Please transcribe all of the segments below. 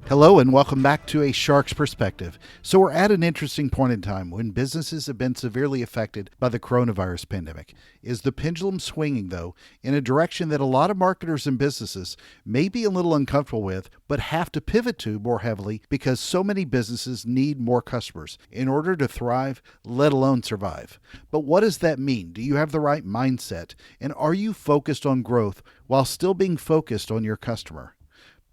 Hello and welcome back to A Shark's Perspective. So, we're at an interesting point in time when businesses have been severely affected by the coronavirus pandemic. Is the pendulum swinging, though, in a direction that a lot of marketers and businesses may be a little uncomfortable with, but have to pivot to more heavily because so many businesses need more customers in order to thrive, let alone survive? But what does that mean? Do you have the right mindset? And are you focused on growth while still being focused on your customer?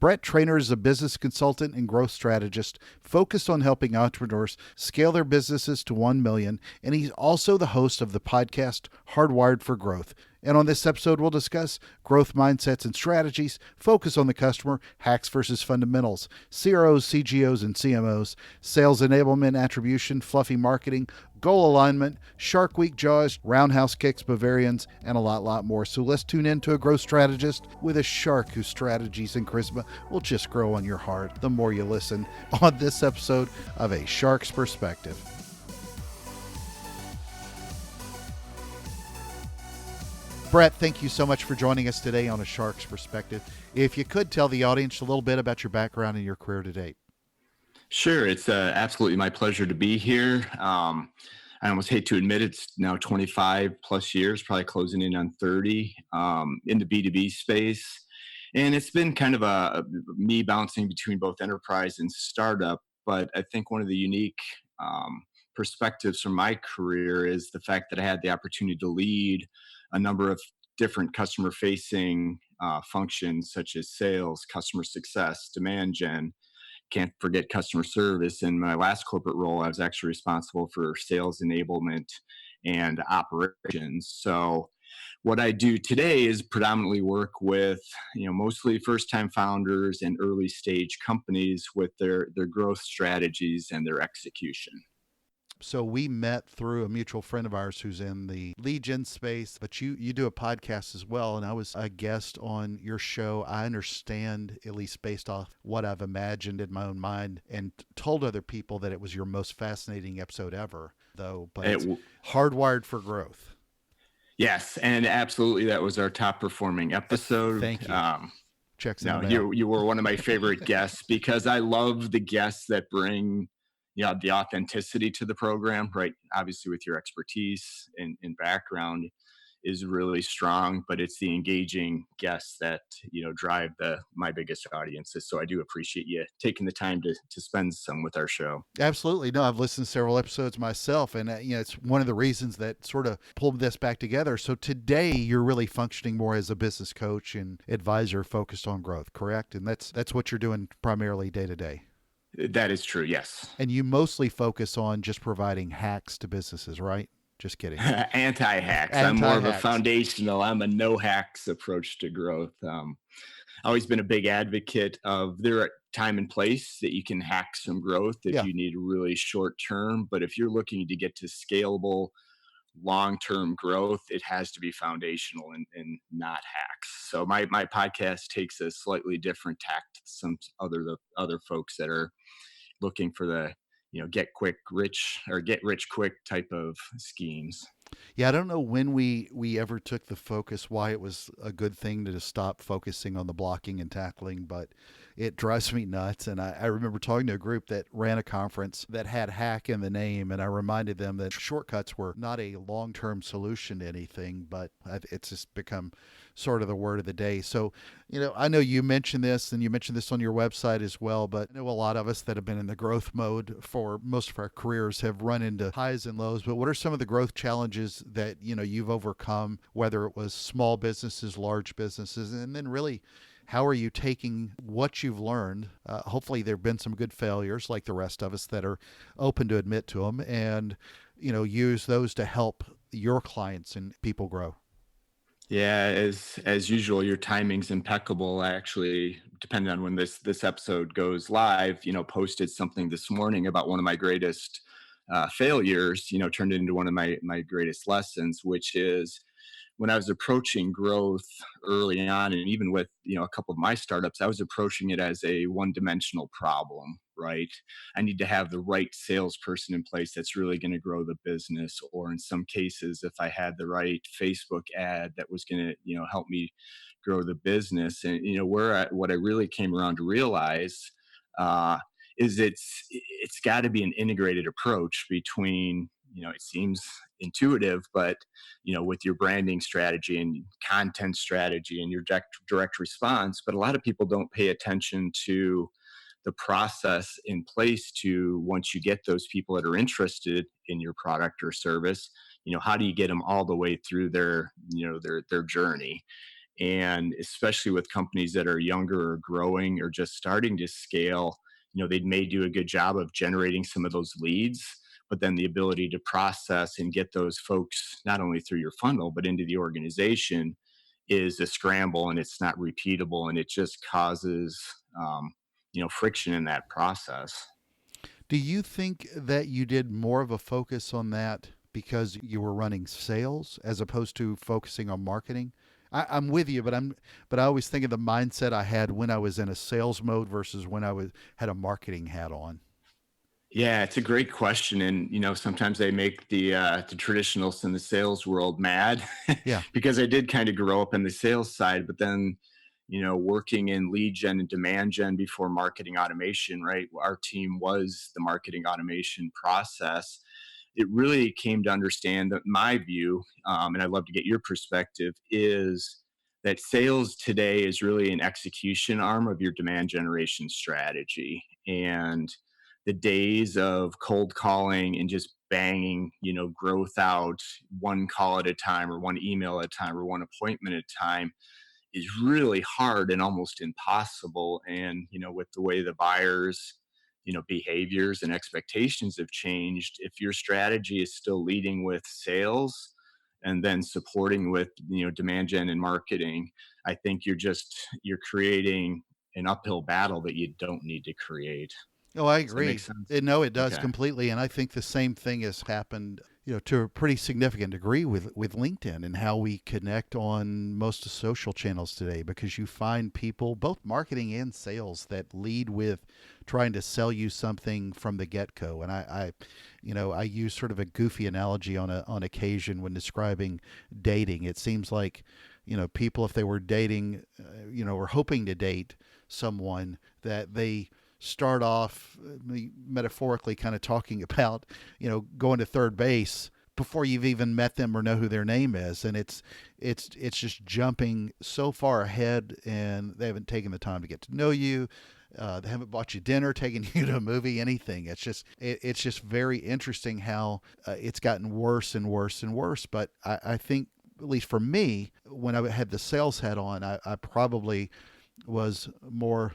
Brett Trainor is a business consultant and growth strategist focused on helping entrepreneurs scale their businesses to 1 million, and he's also the host of the podcast Hardwired for Growth. And on this episode, we'll discuss growth mindsets and strategies, focus on the customer, hacks versus fundamentals, CROs, CGOs, and CMOs, sales enablement, attribution, fluffy marketing, goal alignment, Shark Week jaws, roundhouse kicks, Bavarians, and a lot more. So let's tune in to a growth strategist with a shark whose strategies and charisma will just grow on your heart the more you listen on this episode of A Shark's Perspective. Brett, thank you so much for joining us today on A Shark's Perspective. If you could tell the audience a little bit about your background and your career to date. Sure. It's absolutely my pleasure to be here. I almost hate to admit it's now 25 plus years, probably closing in on 30 in the B2B space. And it's been kind of me bouncing between both enterprise and startup. But I think one of the unique perspectives from my career is the fact that I had the opportunity to lead a number of different customer facing functions such as sales, customer success, demand gen. Can't forget customer service. In my last corporate role, I was actually responsible for sales enablement and operations. So what I do today is predominantly work with, mostly first-time founders and early stage companies with their growth strategies and their execution. So we met through a mutual friend of ours who's in the lead gen space, but you do a podcast as well, and I was a guest on your show. I understand, at least based off what I've imagined in my own mind, and told other people that it was your most fascinating episode ever, though. But it's Hardwired for Growth. Yes, and absolutely, that was our top performing episode. Thank you. Checks in. You were one of my favorite guests because I love the guests that bring the authenticity to the program, right? Obviously with your expertise and background is really strong, but it's the engaging guests that, drive my biggest audiences. So I do appreciate you taking the time to spend some with our show. Absolutely. No, I've listened to several episodes myself, and it's one of the reasons that sort of pulled this back together. So today you're really functioning more as a business coach and advisor focused on growth, correct? And that's what you're doing primarily day to day. That is true, yes. And you mostly focus on just providing hacks to businesses, right? Just kidding. Anti-hacks. I'm more of a foundational, I'm a no hacks approach to growth. Always been a big advocate of there are time and place that you can hack some growth if you need really short term. But if you're looking to get to scalable, long-term growth, it has to be foundational and not hacks. So my podcast takes a slightly different tact to some other folks that are looking for the get rich quick type of schemes. Yeah, I don't know when we ever took the focus, why it was a good thing to just stop focusing on the blocking and tackling, but it drives me nuts. And I remember talking to a group that ran a conference that had hack in the name, and I reminded them that shortcuts were not a long-term solution to anything, but it's just become sort of the word of the day. So, I know you mentioned this, and you mentioned this on your website as well, but I know a lot of us that have been in the growth mode for most of our careers have run into highs and lows. But what are some of the growth challenges that you've overcome, whether it was small businesses, large businesses, and then really how are you taking what you've learned? Hopefully there have been some good failures like the rest of us that are open to admit to them, and use those to help your clients and people grow. Yeah, as usual, your timing's impeccable. I actually, depending on when this episode goes live, posted something this morning about one of my greatest failures. Turned into one of my greatest lessons, which is when I was approaching growth early on, and even with a couple of my startups, I was approaching it as a one-dimensional problem, right? I need to have the right salesperson in place that's really going to grow the business, or in some cases, if I had the right Facebook ad that was going to help me grow the business. And what I really came around to realize uh, is it's got to be an integrated approach between, it seems intuitive, but with your branding strategy and content strategy and your direct response. But a lot of people don't pay attention to the process in place to, once you get those people that are interested in your product or service, how do you get them all the way through their journey? And especially with companies that are younger or growing or just starting to scale, they may do a good job of generating some of those leads, but then the ability to process and get those folks not only through your funnel but into the organization is a scramble, and it's not repeatable, and it just causes friction in that process. Do you think that you did more of a focus on that because you were running sales as opposed to focusing on marketing? I'm with you, but I always think of the mindset I had when I was in a sales mode versus when I was had a marketing hat on. Yeah, it's a great question, and sometimes they make the traditionalists in the sales world mad Yeah. because I did kind of grow up in the sales side, but then working in lead gen and demand gen before marketing automation, right? Our team was the marketing automation process. It really came to understand that my view, and I'd love to get your perspective, is that sales today is really an execution arm of your demand generation strategy. And the days of cold calling and just banging, growth out one call at a time or one email at a time or one appointment at a time is really hard and almost impossible. And with the way the buyers behaviors and expectations have changed, if your strategy is still leading with sales and then supporting with demand gen and marketing, I think you're creating an uphill battle that you don't need to create. Oh, I Does that make agree. sense? No, it does Okay. completely, and I think the same thing has happened, to a pretty significant degree with LinkedIn and how we connect on most of social channels today. Because you find people, both marketing and sales, that lead with trying to sell you something from the get go. And I use sort of a goofy analogy on occasion when describing dating. It seems like, people, if they were dating, or hoping to date someone, that they start off metaphorically kind of talking about, going to third base before you've even met them or know who their name is, and it's just jumping so far ahead, and they haven't taken the time to get to know you. They haven't bought you dinner, taken you to a movie, anything. It's just very interesting how it's gotten worse and worse and worse. But I think, at least for me, when I had the sales hat on, I probably was more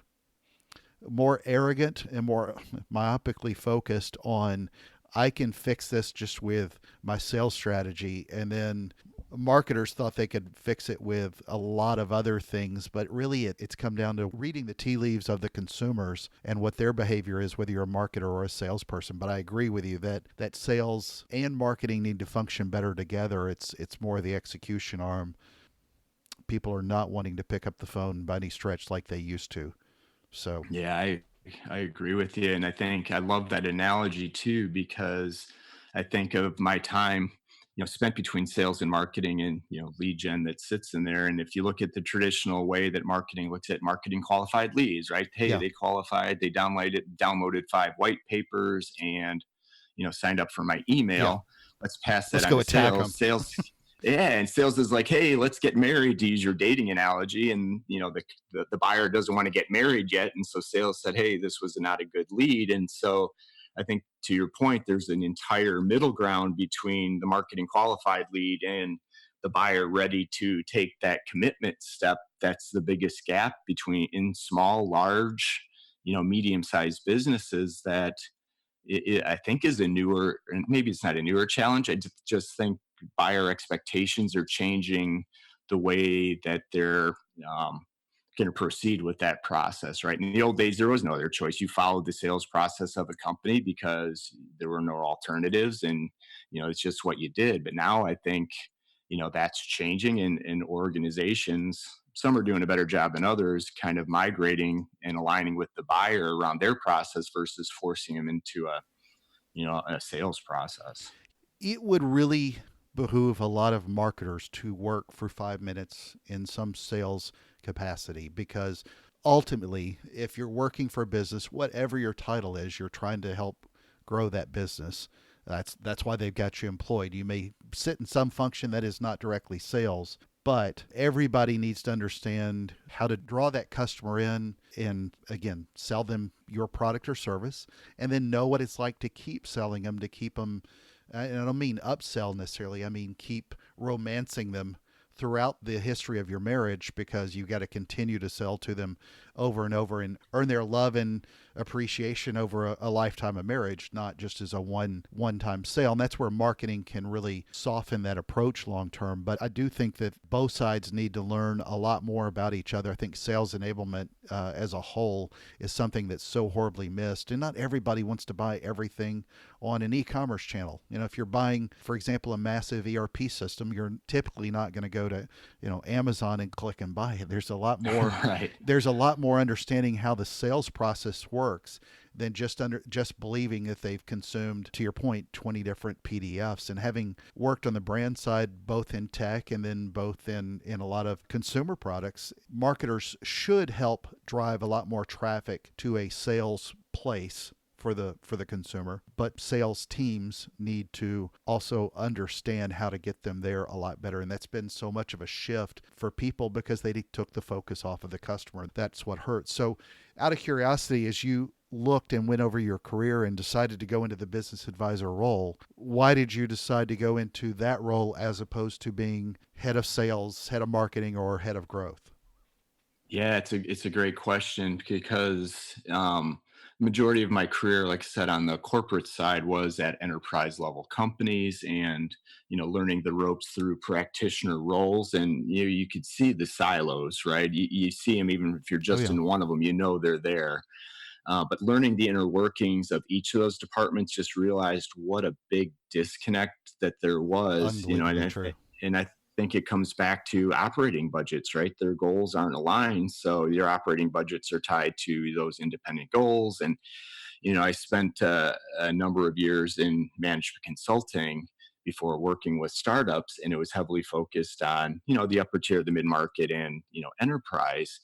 arrogant and more myopically focused on, I can fix this just with my sales strategy. And then marketers thought they could fix it with a lot of other things, but really it's come down to reading the tea leaves of the consumers and what their behavior is, whether you're a marketer or a salesperson. But I agree with you that sales and marketing need to function better together. It's more the execution arm. People are not wanting to pick up the phone by any stretch like they used to. So Yeah, I agree with you, and I think I love that analogy too, because I think of my time, spent between sales and marketing and lead gen that sits in there. And if you look at the traditional way that marketing looks at marketing qualified leads, right? Hey, yeah, they qualified, they downloaded 5 white papers, and signed up for my yeah. email. Let's pass that Let's on go to attack them. sales. Yeah, and sales is like, hey, let's get married, to use your dating analogy. And the buyer doesn't want to get married yet, and so sales said, hey, this was not a good lead. And so I think, to your point, there's an entire middle ground between the marketing qualified lead and the buyer ready to take that commitment step. That's the biggest gap between in small, large, medium sized businesses, that I think is a newer, and maybe it's not a newer challenge. I just think buyer expectations are changing the way that they're um, going to proceed with that process. Right. In the old days, there was no other choice. You followed the sales process of a company because there were no alternatives, and it's just what you did. But now I think that's changing in organizations. Some are doing a better job than others, kind of migrating and aligning with the buyer around their process versus forcing them into a sales process. It would really behoove a lot of marketers to work for 5 minutes in some sales capacity, because ultimately, if you're working for a business, whatever your title is, you're trying to help grow that business. That's why they've got you employed. You may sit in some function that is not directly sales, but everybody needs to understand how to draw that customer in and again sell them your product or service, and then know what it's like to keep selling them, to keep them. And I don't mean upsell necessarily. I mean keep romancing them throughout the history of your marriage, because you got to continue to sell to them over and over and earn their love and appreciation over a lifetime of marriage, not just as a one time sale. And that's where marketing can really soften that approach long term. But I do think that both sides need to learn a lot more about each other. I think sales enablement as a whole is something that's so horribly missed, and not everybody wants to buy everything on an e-commerce channel. If you're buying, for example, a massive ERP system, you're typically not going to go to, Amazon and click and buy it. There's a lot more Right. there's a lot more understanding how the sales process works than just believing that they've consumed, to your point, 20 different PDFs. And having worked on the brand side, both in tech and then both in a lot of consumer products, marketers should help drive a lot more traffic to a sales place for the consumer, but sales teams need to also understand how to get them there a lot better. And that's been so much of a shift for people because they took the focus off of the customer. That's what hurts. So out of curiosity, as you looked and went over your career and decided to go into the business advisor role, why did you decide to go into that role as opposed to being head of sales, head of marketing, or head of growth? Yeah, it's a great question because majority of my career, like I said, on the corporate side was at enterprise level companies, and learning the ropes through practitioner roles, and you could see the silos, right? You see them even if you're Oh just yeah, in one of them, they're there. But learning the inner workings of each of those departments, just realized what a big disconnect that there was, unbelievably true. and I think it comes back to operating budgets, right? Their goals aren't aligned, so your operating budgets are tied to those independent goals. And I spent a number of years in management consulting before working with startups, and it was heavily focused on the upper tier, the mid market, and enterprise.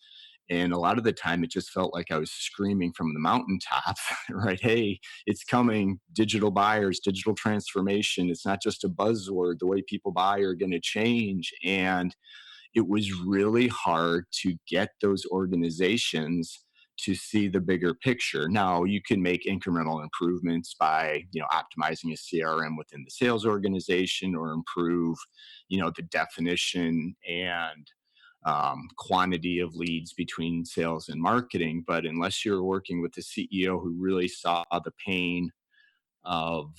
And a lot of the time, it just felt like I was screaming from the mountaintops, right? Hey, it's coming. Digital buyers, digital transformation. It's not just a buzzword. The way people buy are going to change. And it was really hard to get those organizations to see the bigger picture. Now, you can make incremental improvements by, optimizing a CRM within the sales organization, or improve, the definition and quantity of leads between sales and marketing. But unless you're working with the CEO who really saw the pain of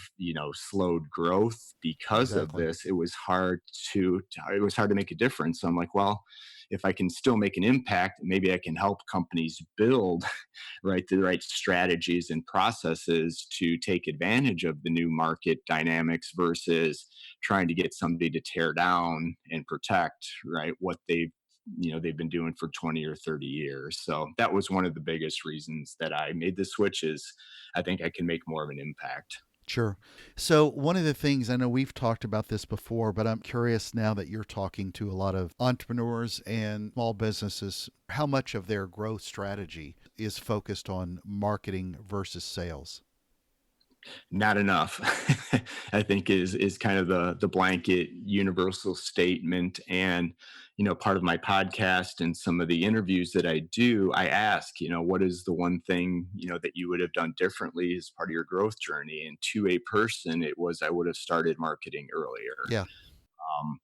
slowed growth because of Exactly. this, it was hard to make a difference. So I'm like, well, if I can still make an impact, maybe I can help companies build right the right strategies and processes to take advantage of the new market dynamics, versus trying to get somebody to tear down and protect right what they've been doing for 20 or 30 years. So that was one of the biggest reasons that I made the switch. Is I think I can make more of an impact. Sure. So, one of the things I know we've talked about this before, but I'm curious now that you're talking to a lot of entrepreneurs and small businesses, how much of their growth strategy is focused on marketing versus sales? Not enough, I think is kind of the blanket universal statement. And part of my podcast and some of the interviews that I do, I ask, what is the one thing that you would have done differently as part of your growth journey? And to a person, it was, I would have started marketing earlier. Yeah, um,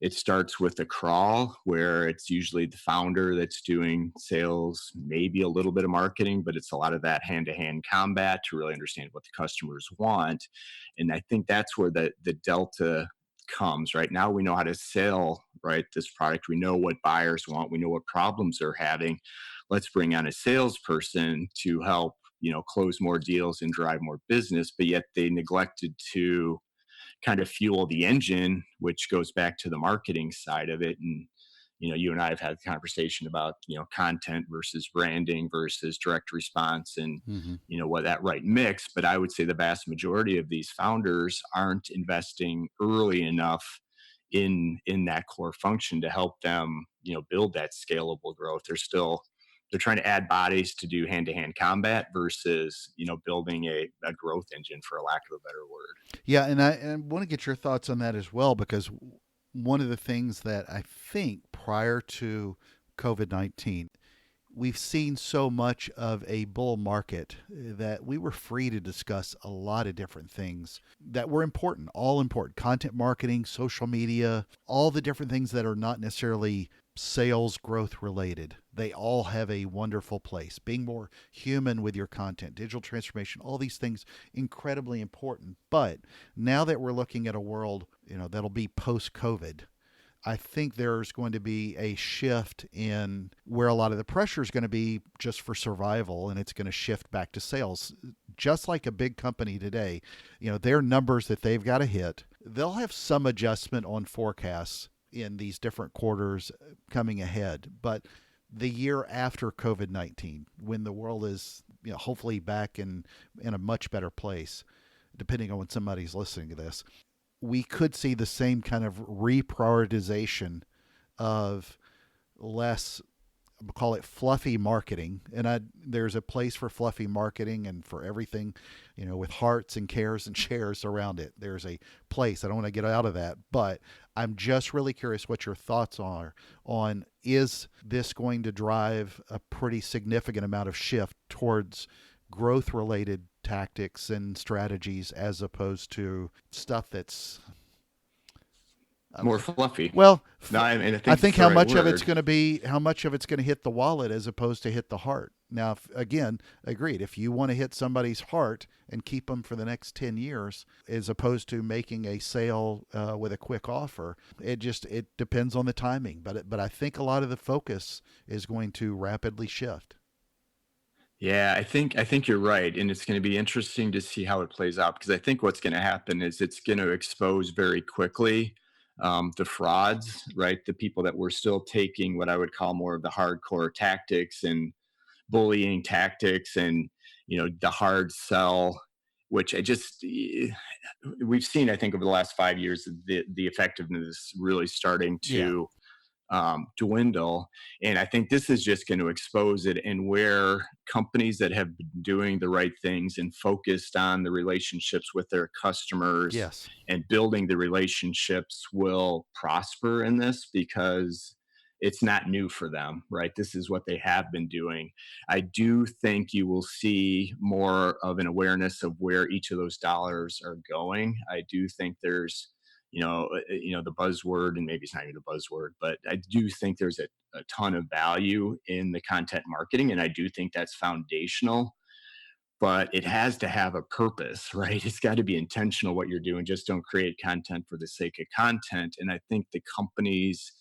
it starts with a crawl, where it's usually the founder that's doing sales, maybe a little bit of marketing, but it's a lot of that hand to hand combat to really understand what the customers want. And I think that's where the delta comes. Right now, we know how to sell right this product. We know what buyers want. We know what problems they're having. Let's bring on a salesperson to help close more deals and drive more business. But yet they neglected to kind of fuel the engine, which goes back to the marketing side of it. And you and I have had a conversation about content versus branding versus direct response, and hmm, what that right mix. But I would say the vast majority of these founders aren't investing early enough in that core function to help them build that scalable growth. They're still they're trying to add bodies to do hand-to-hand combat versus, building a growth engine, for a lack of a better word. Yeah, and I want to get your thoughts on that as well, because one of the things that I think prior to COVID-19, we've seen so much of a bull market that we were free to discuss a lot of different things that were important, all important. Content marketing, social media, all the different things that are not necessarily sales growth related. They all have a wonderful place. Being more human with your content, digital transformation, all these things incredibly important. But now that we're looking at a world, that'll be post COVID, I think there's going to be a shift in where a lot of the pressure is going to be just for survival, and it's going to shift back to sales. Just like a big company today, their numbers that they've got to hit, they'll have some adjustment on forecasts in these different quarters coming ahead. But the year after COVID-19, when the world is hopefully back in a much better place, depending on when somebody's listening to this, we could see the same kind of reprioritization of less, I'll call it fluffy marketing. And there's a place for fluffy marketing and for everything, with hearts and cares and shares around it. There's a place. I don't want to get out of that, but I'm just really curious what your thoughts are on, is this going to drive a pretty significant amount of shift towards growth related tactics and strategies as opposed to stuff that's more fluffy. Well, No, I mean, I think how much of it's going to hit the wallet as opposed to hit the heart. Now, again, agreed. If you want to hit somebody's heart and keep them for the next 10 years, as opposed to making a sale with a quick offer, it depends on the timing. But I think a lot of the focus is going to rapidly shift. Yeah, I think you're right, and it's going to be interesting to see how it plays out, because I think what's going to happen is it's going to expose very quickly the frauds, right? The people that were still taking what I would call more of the hardcore tactics and bullying tactics, and the hard sell, which we've seen, I think, over the last 5 years, the effectiveness really starting Yeah. to dwindle. And I think this is just going to expose it, and where companies that have been doing the right things and focused on the relationships with their customers Yes. and building the relationships will prosper in this, because it's not new for them, right? This is what they have been doing. I do think you will see more of an awareness of where each of those dollars are going. I do think there's the buzzword, and maybe it's not even a buzzword, but I do think there's a ton of value in the content marketing, and I do think that's foundational. But it has to have a purpose, right? It's got to be intentional what you're doing. Just don't create content for the sake of content. And I think the companies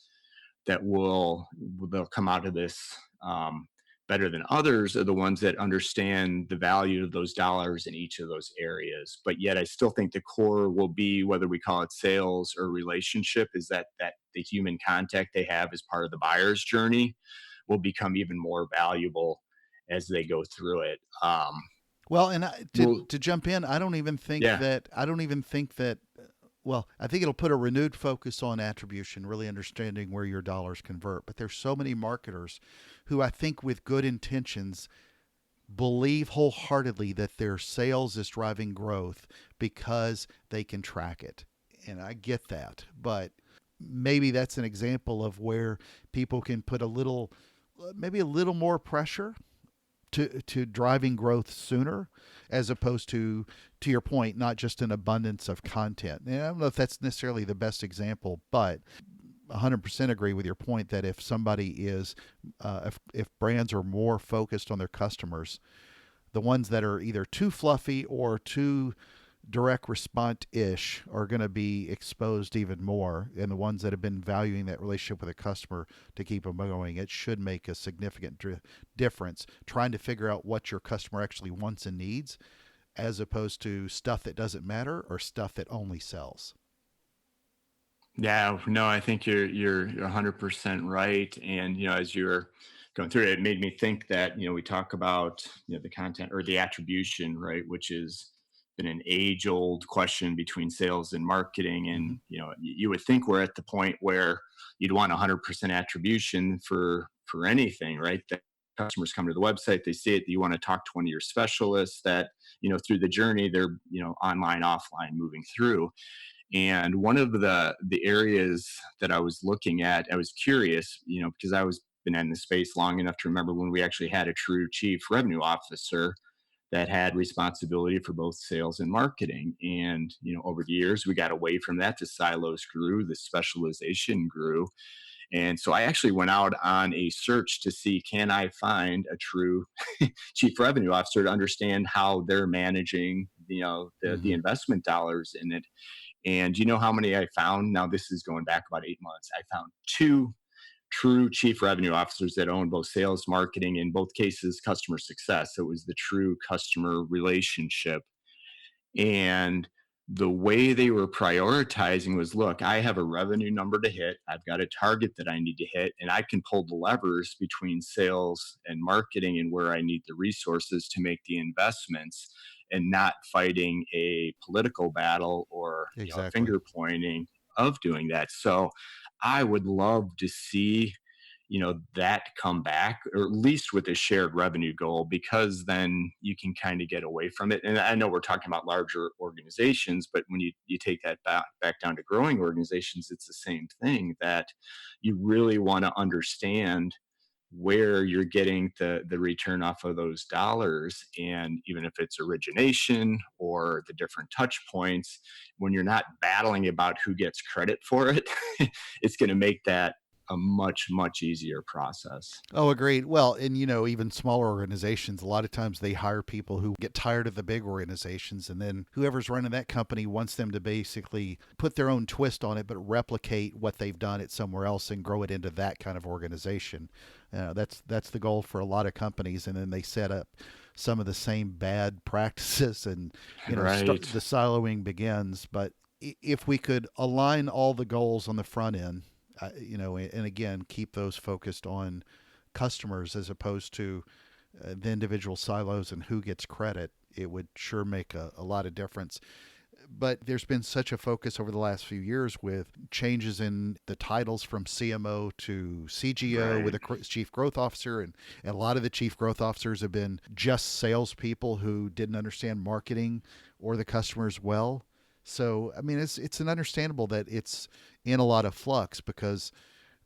that they'll come out of this better than others are the ones that understand the value of those dollars in each of those areas. But yet I still think the core will be, whether we call it sales or relationship, is that the human contact they have as part of the buyer's journey will become even more valuable as they go through it. Well, and Well, to jump in, I don't even think yeah. that well, I think it'll put a renewed focus on attribution, really understanding where your dollars convert. But there's so many marketers who I think with good intentions believe wholeheartedly that their sales is driving growth because they can track it. And I get that. But maybe that's an example of where people can put maybe a little more pressure to driving growth sooner, as opposed to your point, not just an abundance of content. And I don't know if that's necessarily the best example, but 100% agree with your point that if somebody is, if brands are more focused on their customers, the ones that are either too fluffy or too direct response ish are going to be exposed even more. And the ones that have been valuing that relationship with a customer to keep them going, it should make a significant difference trying to figure out what your customer actually wants and needs, as opposed to stuff that doesn't matter or stuff that only sells. Yeah, no, I think you're 100% right. And as you're going through it, it made me think that we talk about the content or the attribution, right, which is been an age-old question between sales and marketing. Mm-hmm. And you would think we're at the point where you'd want 100% attribution for anything, right? That customers come to the website, they see it, you want to talk to one of your specialists that, through the journey, they're, online, offline, moving through. And one of the areas that I was looking at, I was curious, because I was been in the space long enough to remember when we actually had a true chief revenue officer that had responsibility for both sales and marketing. And, over the years, we got away from that. The silos grew, the specialization grew. And so I actually went out on a search to see, can I find a true chief revenue officer to understand how they're managing, the Mm-hmm. investment dollars in it. And you know how many I found? Now, this is going back about 8 months. I found two true chief revenue officers that own both sales, marketing, in both cases, customer success. So it was the true customer relationship. And the way they were prioritizing was, look, I have a revenue number to hit. I've got a target that I need to hit, and I can pull the levers between sales and marketing and where I need the resources to make the investments, and not fighting a political battle or, Exactly. finger pointing of doing that. So I would love to see, that come back, or at least with a shared revenue goal, because then you can kind of get away from it. And I know we're talking about larger organizations, but when you take that back down to growing organizations, it's the same thing, that you really want to understand where you're getting the return off of those dollars. And even if it's origination or the different touch points, when you're not battling about who gets credit for it, it's going to make that a much, much easier process. Oh, agreed. Well, and even smaller organizations, a lot of times they hire people who get tired of the big organizations, and then whoever's running that company wants them to basically put their own twist on it, but replicate what they've done at somewhere else and grow it into that kind of organization. That's the goal for a lot of companies, and then they set up some of the same bad practices, and Right. the siloing begins. But if we could align all the goals on the front end, and again, keep those focused on customers as opposed to the individual silos and who gets credit, it would sure make a lot of difference. But there's been such a focus over the last few years with changes in the titles from CMO to CGO with Right. a chief growth officer. And a lot of the chief growth officers have been just salespeople who didn't understand marketing or the customers well. So, I mean, it's an understandable that it's in a lot of flux because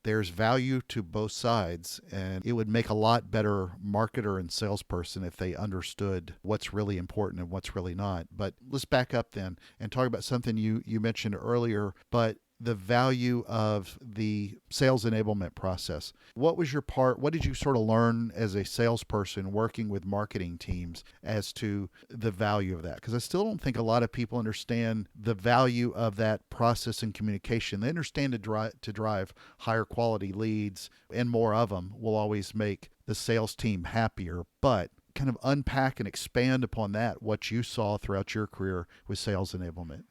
there's value to both sides, and it would make a lot better marketer and salesperson if they understood what's really important and what's really not. But let's back up then and talk about something you mentioned earlier, but the value of the sales enablement process. What was your part? What did you sort of learn as a salesperson working with marketing teams as to the value of that? Because I still don't think a lot of people understand the value of that process and communication. They understand to drive higher quality leads, and more of them will always make the sales team happier. But kind of unpack and expand upon that, what you saw throughout your career with sales enablement.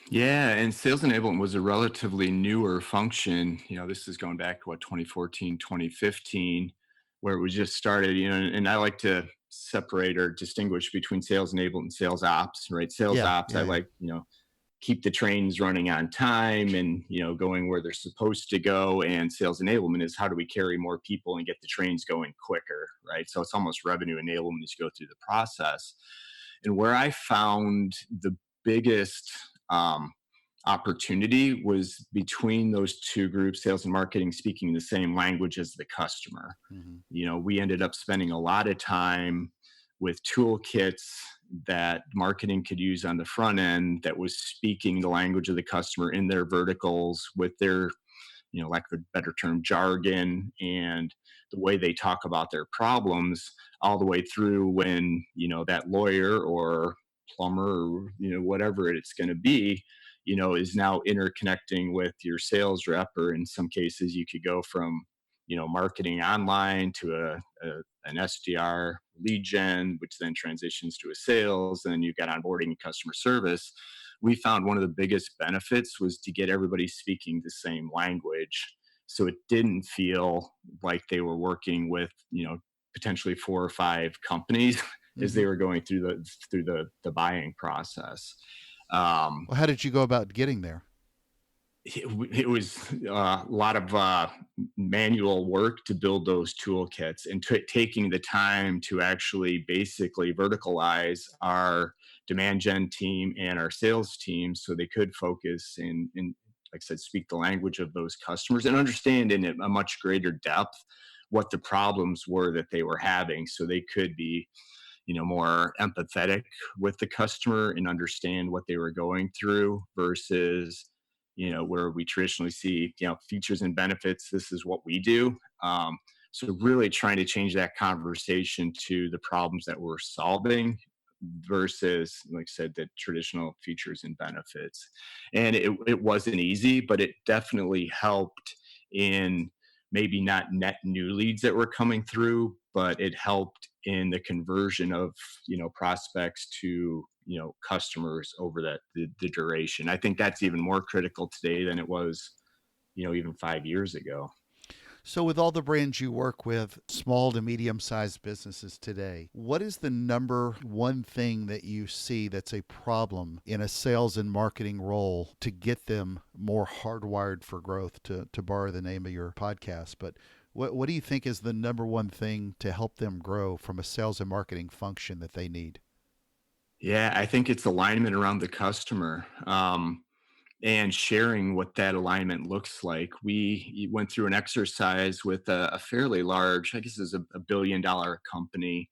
Yeah, and sales enablement was a relatively newer function. This is going back to 2014, 2015, where it was just started, and I like to separate or distinguish between sales enablement and sales ops, right? Sales Yeah, ops, I yeah, yeah. like, keep the trains running on time and, going where they're supposed to go. And sales enablement is, how do we carry more people and get the trains going quicker, right? So it's almost revenue enablement as you go through the process. And where I found the biggest um, opportunity was between those two groups, sales and marketing, speaking the same language as the customer. Mm-hmm. We ended up spending a lot of time with toolkits that marketing could use on the front end that was speaking the language of the customer in their verticals with their, like a better term, jargon, and the way they talk about their problems, all the way through when, that lawyer or plumber or, whatever it's going to be, is now interconnecting with your sales rep. Or in some cases, you could go from, marketing online to an SDR lead gen, which then transitions to a sales, and then you've got onboarding and customer service. We found one of the biggest benefits was to get everybody speaking the same language, so it didn't feel like they were working with, potentially four or five companies as Mm-hmm. they were going through the buying process. um, Well, how did you go about getting there? it was a lot of manual work to build those toolkits and taking the time to actually basically verticalize our demand gen team and our sales team so they could focus and like I said, speak the language of those customers and understand in a much greater depth what the problems were that they were having so they could be more empathetic with the customer and understand what they were going through versus where we traditionally see features and benefits, this is what we do. So really trying to change that conversation to the problems that we're solving versus, like I said, the traditional features and benefits. And it wasn't easy, but it definitely helped in maybe not net new leads that were coming through, but it helped in the conversion of prospects to customers over the duration. I think that's even more critical today than it was even 5 years ago. So, with all the brands you work with, small to medium sized businesses today, what is the number one thing that you see that's a problem in a sales and marketing role to get them more hardwired for growth, to borrow the name of your podcast? But what do you think is the number one thing to help them grow from a sales and marketing function that they need? Yeah, I think it's alignment around the customer. And sharing what that alignment looks like. We went through an exercise with a fairly large, I guess it's a $1 billion company,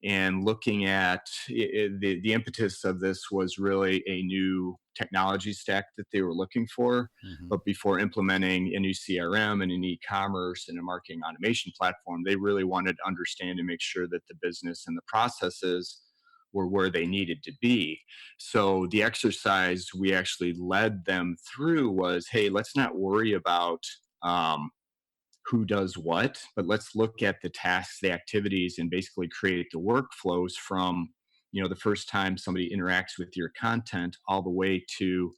and looking at the impetus of this was really a new technology stack that they were looking for. Hmm. But before implementing a new CRM and an e-commerce and a marketing automation platform, they really wanted to understand and make sure that the business and the processes were where they needed to be. So the exercise we actually led them through was, hey, let's not worry about um, who does what, but let's look at the tasks, the activities, and basically create the workflows from the first time somebody interacts with your content all the way to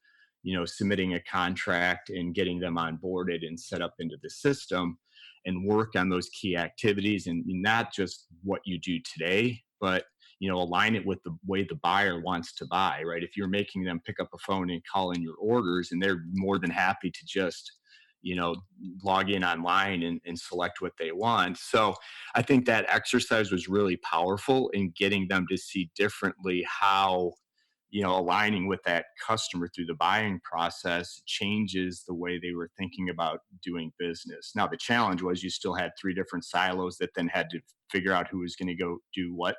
submitting a contract and getting them onboarded and set up into the system, and work on those key activities and not just what you do today, but align it with the way the buyer wants to buy, right? If you're making them pick up a phone and call in your orders, and they're more than happy to just you know log in online and select what they want. So I think that exercise was really powerful in getting them to see differently how aligning with that customer through the buying process changes the way they were thinking about doing business. Now the challenge was you still had three different silos that then had to figure out who was going to go do what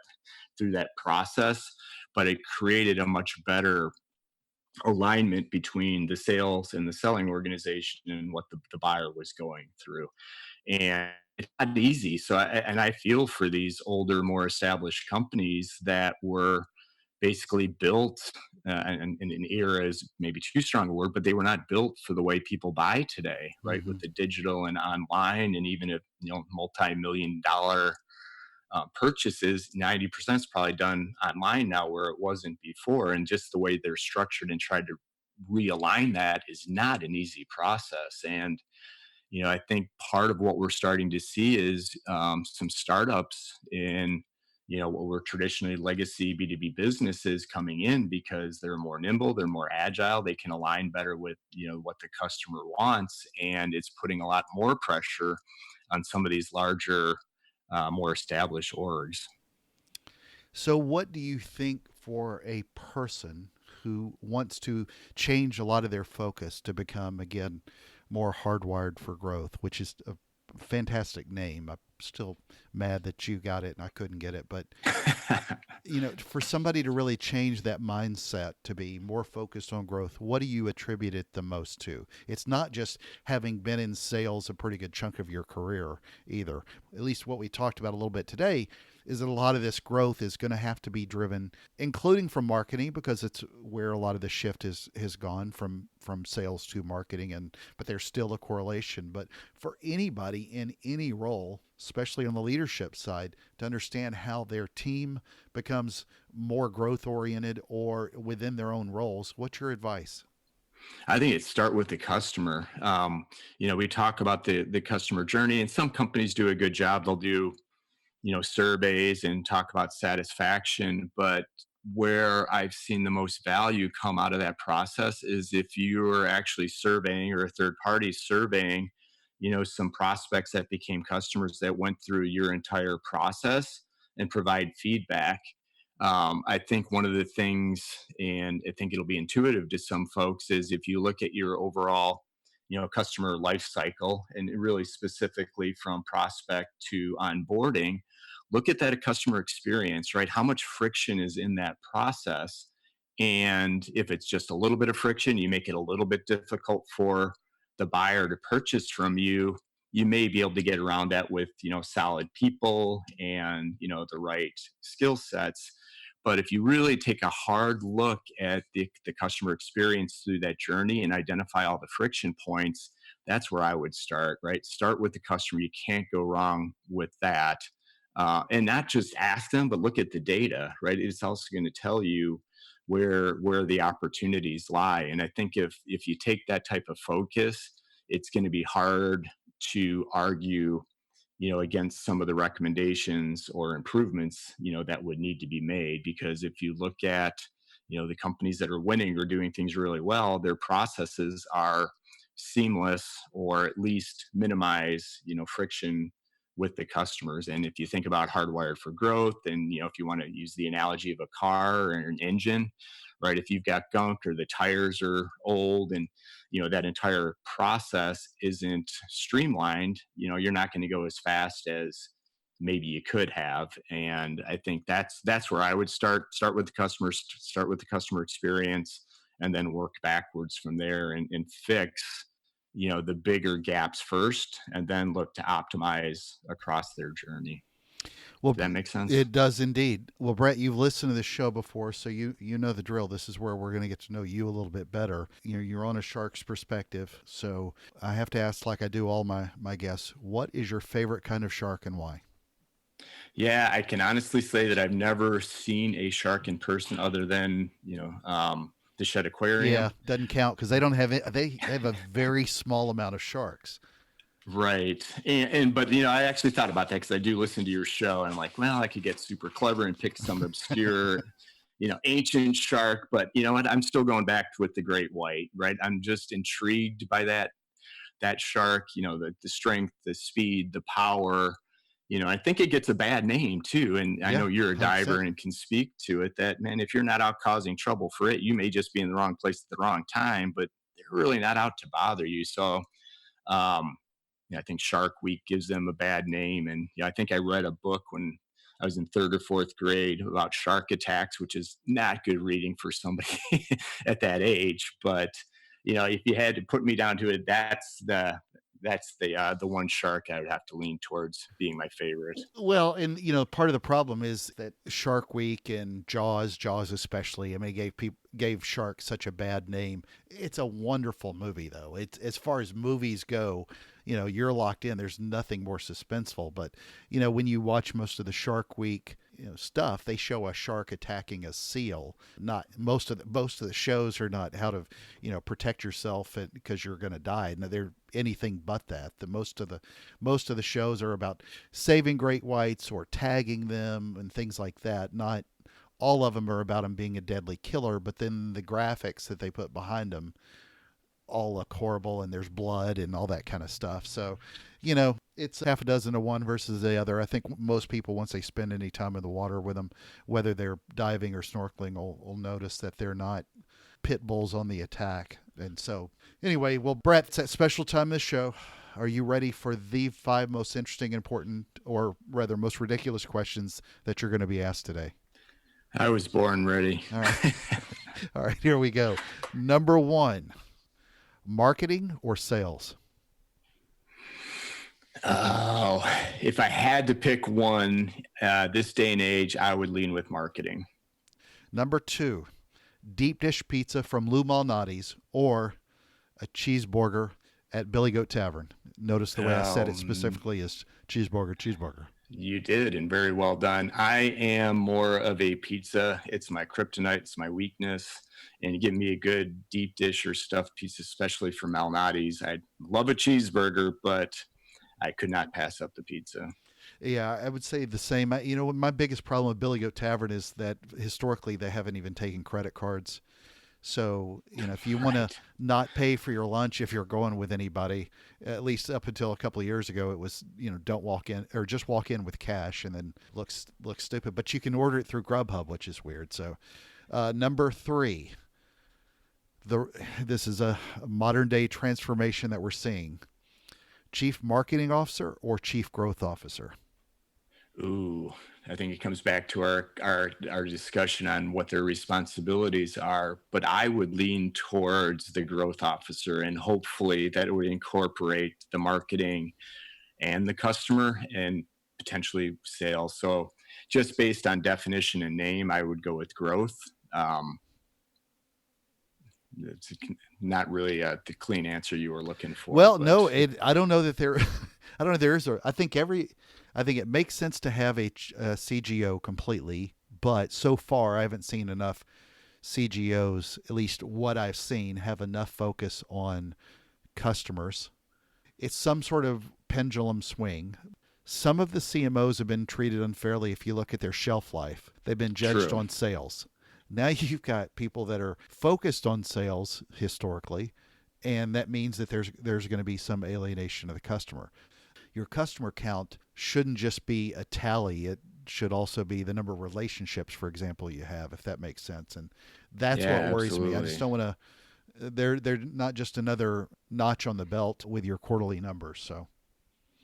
through that process, but it created a much better alignment between the sales and the selling organization and what the buyer was going through. And it's not easy. And I feel for these older, more established companies that were basically built, and an era is maybe too strong a word, but they were not built for the way people buy today, right? Hmm. With the digital and online, and even if multi-million dollar purchases, 90% is probably done online now where it wasn't before. And just the way they're structured and tried to realign that is not an easy process. And I think part of what we're starting to see is some startups in what were traditionally legacy B2B businesses coming in because they're more nimble, they're more agile, they can align better with what the customer wants, and it's putting a lot more pressure on some of these larger, more established orgs. So, what do you think for a person who wants to change a lot of their focus to become, again, more hardwired for growth, which is a fantastic name? I'm still mad that you got it and I couldn't get it. But, for somebody to really change that mindset to be more focused on growth, what do you attribute it the most to? It's not just having been in sales a pretty good chunk of your career either. At least what we talked about a little bit today is that a lot of this growth is going to have to be driven, including from marketing, because it's where a lot of the shift has gone from sales to marketing, and but there's still a correlation. But for anybody in any role, especially on the leadership side, to understand how their team becomes more growth oriented or within their own roles, what's your advice? I think it start with the customer. We talk about the customer journey, and some companies do a good job. They'll do surveys and talk about satisfaction, but where I've seen the most value come out of that process is if you're actually surveying, or a third party surveying, some prospects that became customers that went through your entire process and provide feedback. I think one of the things, and I think it'll be intuitive to some folks, is if you look at your overall, customer life cycle, and really specifically from prospect to onboarding, look at that customer experience, right? How much friction is in that process? And if it's just a little bit of friction, you make it a little bit difficult for the buyer to purchase from you. You may be able to get around that with, solid people and, the right skill sets. But if you really take a hard look at the customer experience through that journey and identify all the friction points, that's where I would start, right? Start with the customer. You can't go wrong with that. And not just ask them, but look at the data, right? It's also going to tell you where the opportunities lie. And I think if you take that type of focus, it's going to be hard to argue, against some of the recommendations or improvements, that would need to be made. Because if you look at, the companies that are winning or doing things really well, their processes are seamless, or at least minimize, friction with the customers. And if you think about hardwired for growth, and if you want to use the analogy of a car or an engine, right? If you've got gunk, or the tires are old, and that entire process isn't streamlined, you're not going to go as fast as maybe you could have. And I think that's where I would start with the customers, start with the customer experience, and then work backwards from there, and fix the bigger gaps first, and then look to optimize across their journey. Well, Does that make sense? it does indeed. Well, Brett, you've listened to this show before, so you know the drill. This is where we're going to get to know you a little bit better. You're on a shark's perspective, so I have to ask, like I do all my guests, what is your favorite kind of shark and why? Yeah, I can honestly say that I've never seen a shark in person, other than the Shed Yeah, Aquarium. doesn't count because they don't have it. They have a very small amount of sharks. Right. And but I actually thought about that, because I do listen to your show, and I'm like, well, I could get super clever and pick some obscure, ancient shark. But you know what? I'm still going back with the great white, right? I'm just intrigued by that shark, the strength, the speed, the power. I think it gets a bad name too. And I Yeah, know you're a diver 100%. and can speak to it, that, man, if you're not out causing trouble for it, you may just be in the wrong place at the wrong time, but they're really not out to bother you. So, I think Shark Week gives them a bad name. And I think I read a book when I was in third or fourth grade about shark attacks, which is not good reading for somebody at that age. But if you had to put me down to it, that's the one shark I would have to lean towards being my favorite. Well, and part of the problem is that Shark Week and Jaws especially, I mean, gave Shark such a bad name. It's a wonderful movie, though. It's as far as movies go, you're locked in. There's nothing more suspenseful. But when you watch most of the Shark Week stuff, they show a shark attacking a seal. Not most of the shows are not how to protect yourself because you're going to die. No, they're anything but that. The most of the shows are about saving great whites or tagging them and things like that. Not all of them are about them being a deadly killer, but then the graphics that they put behind them all look horrible, and there's blood and all that kind of stuff. So, it's half a dozen to one versus the other. I think most people, once they spend any time in the water with them, whether they're diving or snorkeling, will notice that they're not pit bulls on the attack. And so, anyway, well, Brett, it's that special time of the show. Are you ready for the 5 most interesting, important, or rather most ridiculous questions that you're going to be asked today? I was born ready. All right. All right, here we go. Number 1, marketing or sales? Oh, if I had to pick one, this day and age, I would lean with marketing. Number 2, deep dish pizza from Lou Malnati's or a cheeseburger at Billy Goat Tavern. Notice the way I said it Um, specifically is cheeseburger, cheeseburger. you did, and very well done. I am more of a pizza. It's my kryptonite. It's my weakness. And you give me a good deep dish or stuffed pizza, especially from Malnati's. I love a cheeseburger, but I could not pass up the pizza. Yeah, I would say the same. My biggest problem with Billy Goat Tavern is that historically they haven't even taken credit cards. So, if you want to Right. not pay for your lunch if you're going with anybody, at least up until a couple of years ago, it was, don't walk in or just walk in with cash and then looks stupid. But you can order it through Grubhub, which is weird. So, number three, this is a modern day transformation that we're seeing. Chief Marketing Officer or Chief Growth Officer? Ooh, I think it comes back to our discussion on what their responsibilities are. But I would lean towards the growth officer, and hopefully that would incorporate the marketing and the customer and potentially sales. So just based on definition and name, I would go with growth. Um, it's not really the clean answer you were looking for, Well, but no, I don't know that there. I don't know if there is. I think it makes sense to have a CGO completely, but so far I haven't seen enough CGOs. At least what I've seen have enough focus on customers. It's some sort of pendulum swing. Some of the CMOs have been treated unfairly if you look at their shelf life. They've been judged true. on sales. Now you've got people that are focused on sales historically, and that means that there's going to be some alienation of the customer. Your customer count shouldn't just be a tally. It should also be the number of relationships, for example, you have, if that makes sense. And that's what Yeah, worries me. I just absolutely. don't want to. They're not just another notch on the belt with your quarterly numbers. So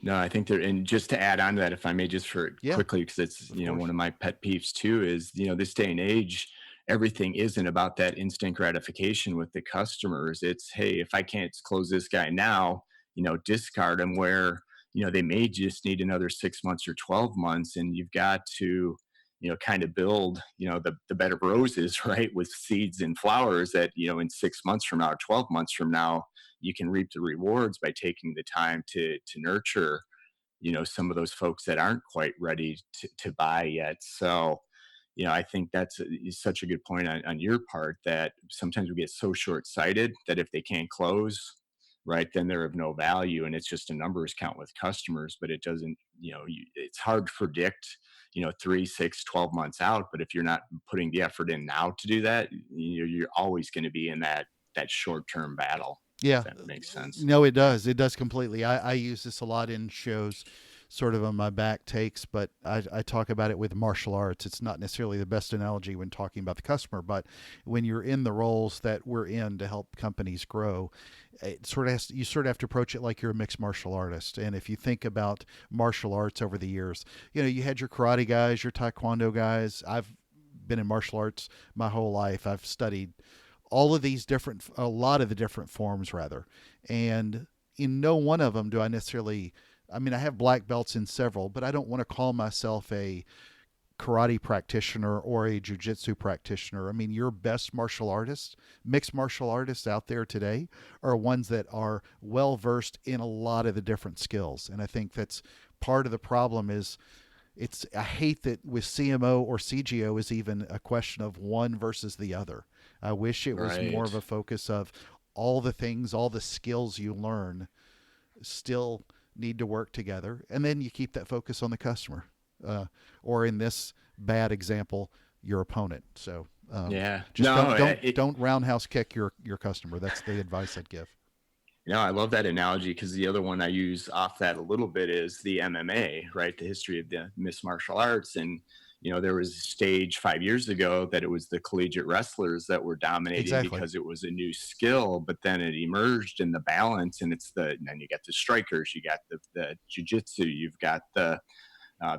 No, I think there, and just to add on to that, if I may, just for yeah, quickly, because it's, of one course. of my pet peeves too, is, this day and age, everything isn't about that instant gratification with the customers. It's, hey, if I can't close this guy now, discard them where, they may just need another 6 months or 12 months. And you've got to, kind of build, the bed of roses, right? With seeds and flowers that, in 6 months from now, or 12 months from now, you can reap the rewards by taking the time to nurture, some of those folks that aren't quite ready to buy yet. So, I think that's is such a good point on your part, that sometimes we get so short-sighted that if they can't close, right, then they're of no value, and it's just a numbers count with customers. But it doesn't, it's hard to predict, 3, 6, 12 months out. But if you're not putting the effort in now to do that, you're always going to be in that short-term battle, if Yeah, that makes sense. no, it does. It does completely. I use this a lot in shows, sort of on my back takes, but I talk about it with martial arts. It's not necessarily the best analogy when talking about the customer, but when you're in the roles that we're in to help companies grow, you sort of have to approach it like you're a mixed martial artist. And if you think about martial arts over the years, you had your karate guys, your taekwondo guys. I've been in martial arts my whole life. I've studied all of these different, a lot of the different forms rather, and in no one of them do I necessarily. I mean, I have black belts in several, but I don't want to call myself a karate practitioner or a jujitsu practitioner. I mean, your best martial artists, mixed martial artists out there today, are ones that are well versed in a lot of the different skills, and I think that's part of the problem. Is I hate that with CMO or CGO is even a question of one versus the other. I wish it was more Right. of a focus of all the things, all the skills you learn still need to work together, and then you keep that focus on the customer, or in this bad example, your opponent. So Yeah. just No, don't roundhouse kick your customer. That's the advice I'd give. I love that analogy, because the other one I use off that a little bit is the MMA, right? The history of the mixed martial arts. And, there was a stage 5 years ago that it was the collegiate wrestlers that were dominating Exactly. because it was a new skill, but then it emerged in the balance, and and then you got the strikers, you got the jujitsu, you've got the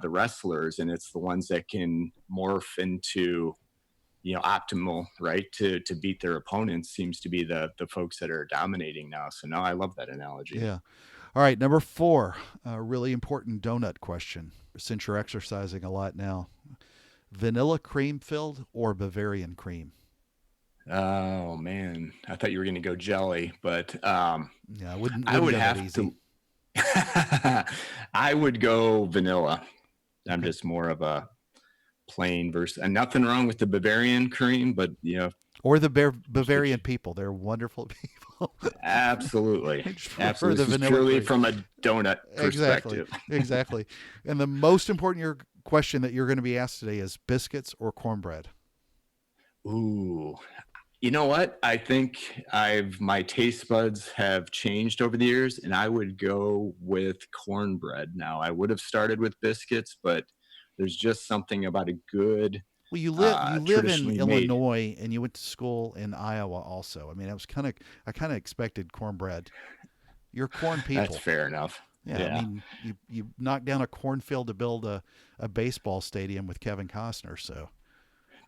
wrestlers, and it's the ones that can morph into, optimal, right, to beat their opponents, seems to be the folks that are dominating now. So no, I love that analogy. Yeah. All right, number four, a really important donut question. Since you're exercising a lot now, vanilla cream filled or Bavarian cream? Oh man, I thought you were going to go jelly, but Yeah, I wouldn't I wouldn't would go that have easy. to. I would go vanilla. I'm Okay. just more of a plain versus, and nothing wrong with the Bavarian cream, but Or the Bavarian people. They're wonderful people. Absolutely. I just prefer Absolutely. the This is vanilla purely cream. from a donut Exactly. perspective. Exactly. And the most important question that you're going to be asked today is biscuits or cornbread? Ooh. You know what? I think my taste buds have changed over the years, and I would go with cornbread now. I would have started with biscuits, but there's just something about a good Well, you live in traditionally made. Illinois and you went to school in Iowa also. I mean, I kind of expected cornbread. You're corn That's people. fair enough. Yeah, I Yeah. mean, you knocked down a cornfield to build a baseball stadium with Kevin Costner. So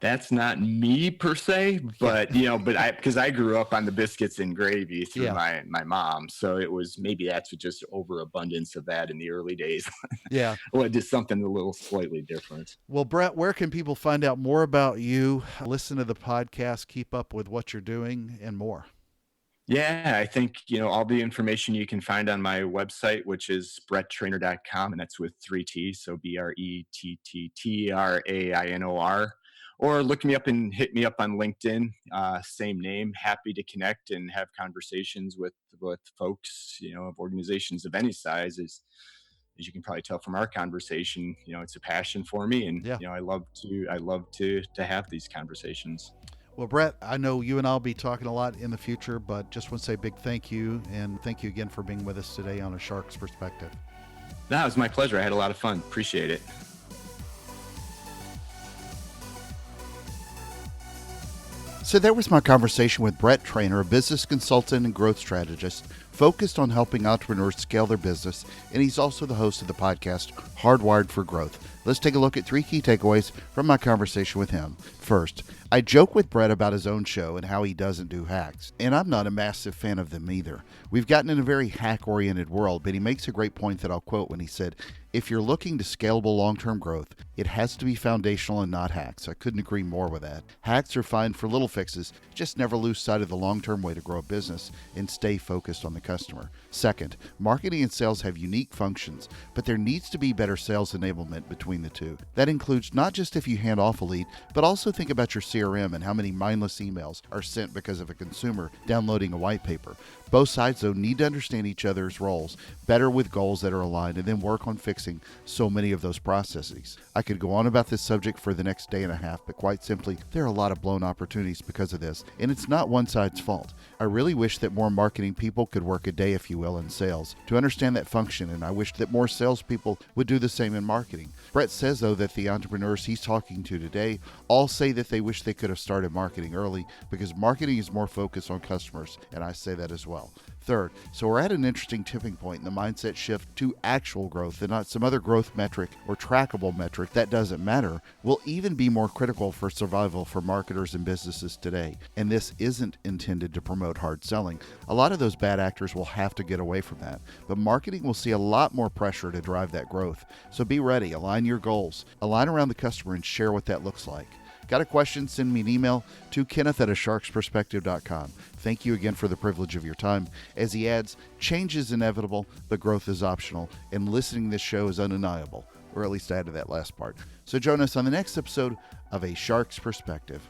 That's not me per se, yeah, but because I grew up on the biscuits and gravy through yeah, my mom, so it was maybe that's just overabundance of that in the early days. yeah. Well, I did something a little slightly different. Well, Brett, where can people find out more about you, listen to the podcast, keep up with what you're doing, and more? Yeah, I think all the information you can find on my website, which is bretttrainor.com, and that's with three T's, so BRETTTRAINOR. Or look me up and hit me up on LinkedIn, same name. Happy to connect and have conversations with folks, of organizations of any size. As you can probably tell from our conversation, it's a passion for me, and Yeah. I love to have these conversations. Well, Brett, I know you and I'll be talking a lot in the future, but just want to say a big thank you, and thank you again for being with us today on A Shark's Perspective. No, it was my pleasure. I had a lot of fun. Appreciate it. So there was my conversation with Brett Trainor, a business consultant and growth strategist focused on helping entrepreneurs scale their business, and he's also the host of the podcast Hardwired for Growth. Let's take a look at 3 key takeaways from my conversation with him. First, I joke with Brett about his own show and how he doesn't do hacks, and I'm not a massive fan of them either. We've gotten in a very hack-oriented world, but he makes a great point that I'll quote when he said, "If you're looking to scalable long-term growth, it has to be foundational and not hacks." I couldn't agree more with that. Hacks are fine for little fixes, just never lose sight of the long-term way to grow a business and stay focused on the customer. Second, marketing and sales have unique functions, but there needs to be better sales enablement between the two. That includes not just if you hand off a lead, but also think about your CRM and how many mindless emails are sent because of a consumer downloading a white paper. Both sides, though, need to understand each other's roles better with goals that are aligned and then work on fixing so many of those processes. I could go on about this subject for the next day and a half, but quite simply, there are a lot of blown opportunities because of this, and it's not one side's fault. I really wish that more marketing people could work a day, if you will, in sales to understand that function, and I wish that more salespeople would do the same in marketing. Brett says, though, that the entrepreneurs he's talking to today all say that they wish they could have started marketing early because marketing is more focused on customers, and I say that as well. Third, so we're at an interesting tipping point in the mindset shift to actual growth and not some other growth metric or trackable metric that doesn't matter will even be more critical for survival for marketers and businesses today. And this isn't intended to promote hard selling. A lot of those bad actors will have to get away from that, but marketing will see a lot more pressure to drive that growth. So be ready, align your goals, align around the customer, and share what that looks like. Got a question? Send me an email to kenneth@asharksperspective.com. Thank you again for the privilege of your time. As he adds, change is inevitable, but growth is optional, and listening to this show is undeniable, or at least I added that last part. So join us on the next episode of A Shark's Perspective.